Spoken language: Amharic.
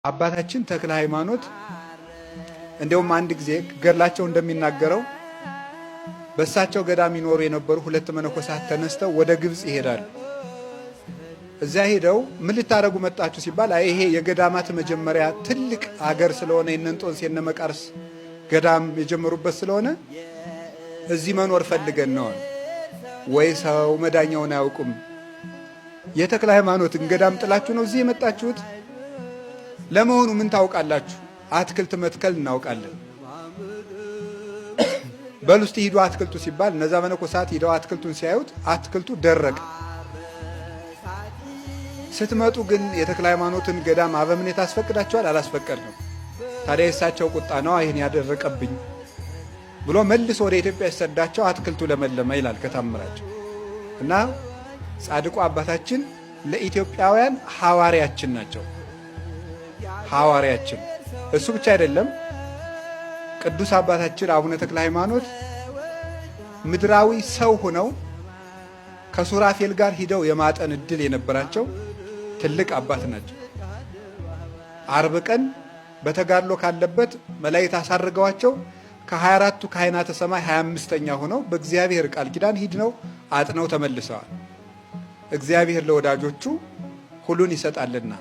አባታችን ተክለ ሃይማኖት እንደውም አንድ ጊዜ ገድላቸው እንደሚናገረው በእሳቸው ገዳም ይኖሩ የነበሩ ሁለት መነኮሳት ተነስተው ወደ ግብጽ ይሄዳሉ። እዚያ ሄደው ምን ልታረጉ መጣችሁ ሲባል ይሄ የገዳማት መጀመሪያ ትልቅ አገር ስለሆነ የእነንጦንስ የነመቃርስ ገዳም የጀመሩበት ስለሆነ እዚህ መኖር ፈልገን ነው። ወይ ሰው መዳኛውን አያውቁም። የተክለ ሃይማኖትን ገዳም ጥላችሁ ነው እዚህ የመጣችሁት? ለመሆኑ ምን ታውቃላችሁ? አትክልት መትከል እናውቃለን። በሉ እስቲ ሂዱ አትክልቱ ሲባል እነዛ መነኮሳት ሂደው አትክልቱን ሲያዩት አትክልቱ ደረቀ። ስትመጡ ግን የተክለ ሃይማኖትን ገዳም አበምኔት አስፈቅዳቸዋል? አላስፈቀድንም። ታዲያ የእሳቸው ቁጣ ነው ይህን ያደረቀብኝ ብሎ መልሶ ወደ ኢትዮጵያ ሲሰዳቸው አትክልቱ ለመለመ ይላል ከታምራቸው። እና ጻድቁ አባታችን ለኢትዮጵያውያን ሐዋርያችን ናቸው። ሐዋርያችን እሱ ብቻ አይደለም። ቅዱስ አባታችን አቡነ ተክለ ሃይማኖት ምድራዊ ሰው ሆነው ከሱራፌል ጋር ሂደው የማጠን እድል የነበራቸው ትልቅ አባት ናቸው። አርብ ቀን በተጋድሎ ካለበት መላእክት አሳርገዋቸው ከ24ቱ ካህናተ ሰማይ 25ኛ ሆነው በእግዚአብሔር ቃል ኪዳን ሂድነው አጥነው ተመልሰዋል። እግዚአብሔር ለወዳጆቹ ሁሉን ይሰጣልና